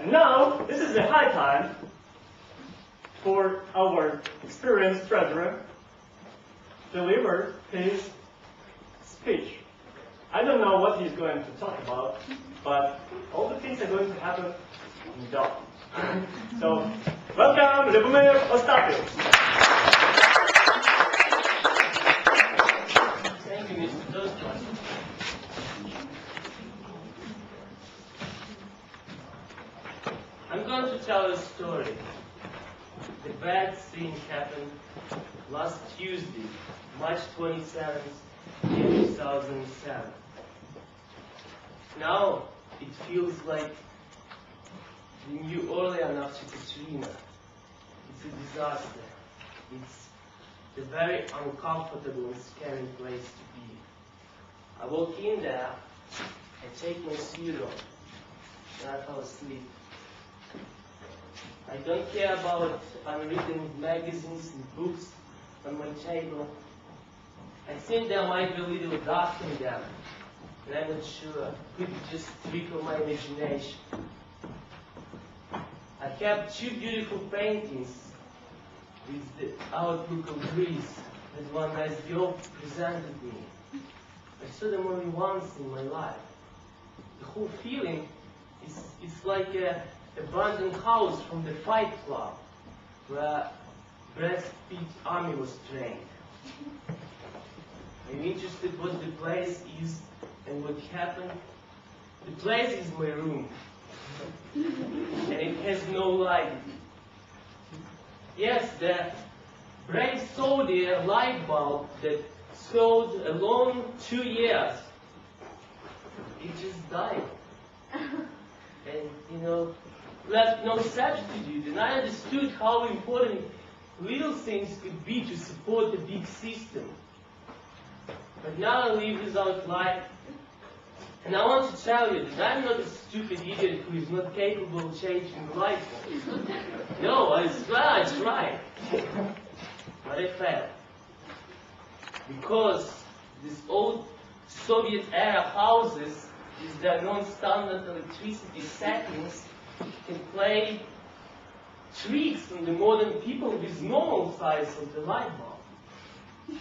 And now, this is the high time for our experienced treasurer to deliver his speech. I don't know what he's going to talk about, but all the things are going to happen in the So, welcome, Lubomir Ostapiuk. Thank you, Mr. Toastmaster. I'm going to tell a story. The bad thing happened last Tuesday, March 27th, 2007. Now it feels like New Orleans after Katrina. It's a disaster. It's a very uncomfortable and scary place to be. I walk in there, I take my suit off, and I fall asleep. I don't care about unwritten magazines and books on my table. I think there might be a little dark in them, and I'm not sure. Could be just a trick of my imagination. I have two beautiful paintings with the outlook of Greece that one nice girl presented me. I saw them only once in my life. The whole feeling is like a abandoned house from the Fight Club, where Brad Pitt's army was trained. I'm interested what the place is and what happened. The place is my room, and it has no light. Yes, the Brad sold a light bulb that sold alone 2 years. It just died. And, left no substitute, and I understood how important little things could be to support a big system. But now I live without light, and I want to tell you that I'm not a stupid idiot who is not capable of changing the light bulb. No, I swear I tried, but I failed. Because these old Soviet-era houses with their non-standard electricity settings can play tricks on the modern people with normal size of the light bulb.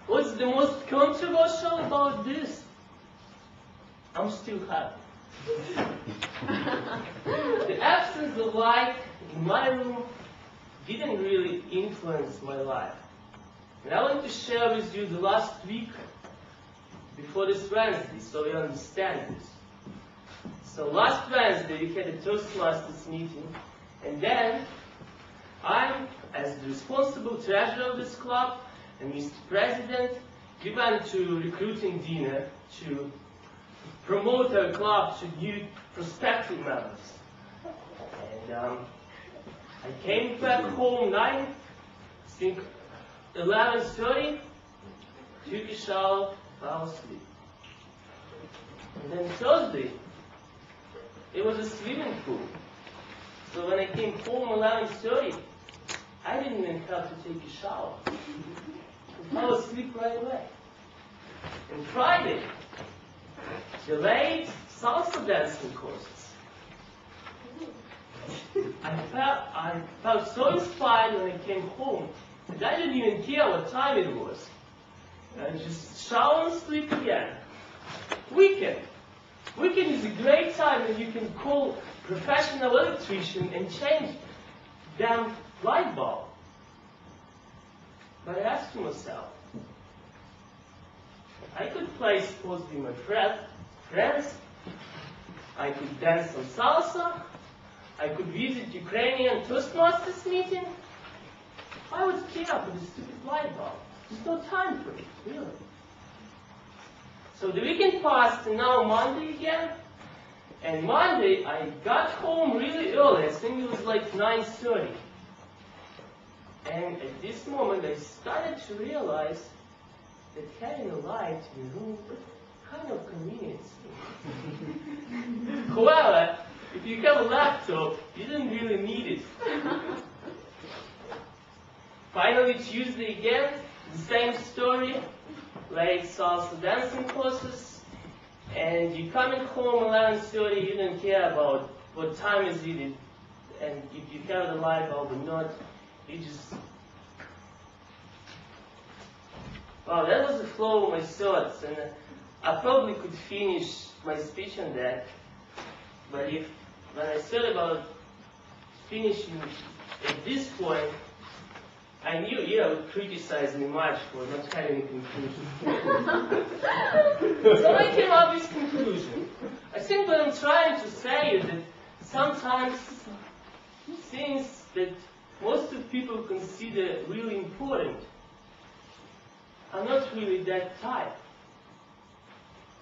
What's the most controversial about this? I'm still happy. The absence of light in my room didn't really influence my life. And I want to share with you the last week before this Wednesday, so you understand this. So last Wednesday we had a Toastmasters meeting, and then I, as the responsible treasurer of this club, and Mr. President, we went to recruiting dinner to promote our club to new prospective members. And I came back home 11:30, took a shower, fell asleep. And then Thursday, it was a swimming pool. So when I came home 11:30, I didn't even have to take a shower. I fell asleep right away. And Friday, delayed salsa dancing courses. I felt so inspired when I came home that I didn't even care what time it was. I just shower and sleep again. Weekend. Weekend is a great time when you can call professional electrician and change damn light bulb. But I asked myself, I could play sports with my friends, I could dance some salsa, I could visit Ukrainian Toastmasters meeting. I would care for the stupid light bulb. There's no time for it, really. So the weekend passed, and now Monday again. And Monday, I got home really early. I think it was like 9:30. And at this moment, I started to realize that having a light in the room was kind of convenient thing. However, if you have a laptop, you don't really need it. Finally, Tuesday again, the same story. Late salsa dancing courses, and you're coming home 11:30, you don't care about what time is it, and if you have the light bulb or not, you just... Wow, that was the flow of my thoughts, and I probably could finish my speech on that, but when I thought about finishing at this point, I knew Ira would criticize me much for not having a conclusion. So I came up with conclusion. I think what I'm trying to say is that sometimes things that most of people consider really important are not really that type.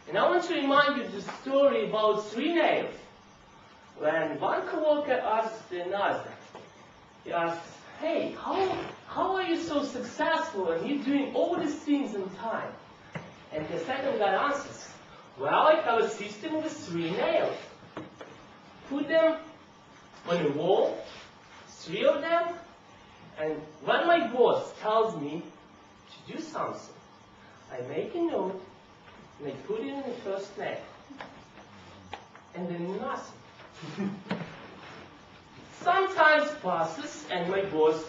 And I want to remind you the story about three nails. When one coworker asked another, he asks, "Hey, how are you so successful and you're doing all these things in time?" And the second guy answers, "Well, I have a system with three nails. Put them on a wall, three of them, and when my boss tells me to do something, I make a note and I put it in the first nail. And then nothing." Sometimes passes and my boss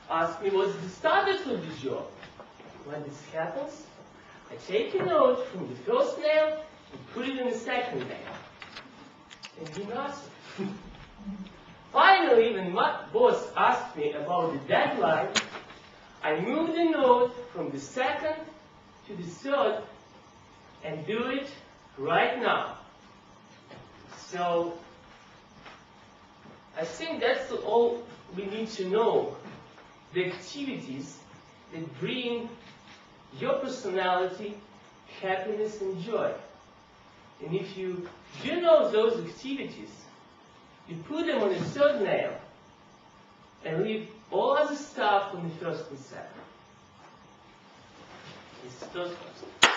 asks me what's the status of the job. When this happens, I take a note from the first nail and put it in the second nail. And do nothing. Finally, when my boss asked me about the deadline, I move the note from the second to the third and do it right now. So, I think that's all we need to know. The activities that bring your personality, happiness, and joy. And if you do know those activities, you put them on the third nail and leave all other stuff on the first and second. It's those questions.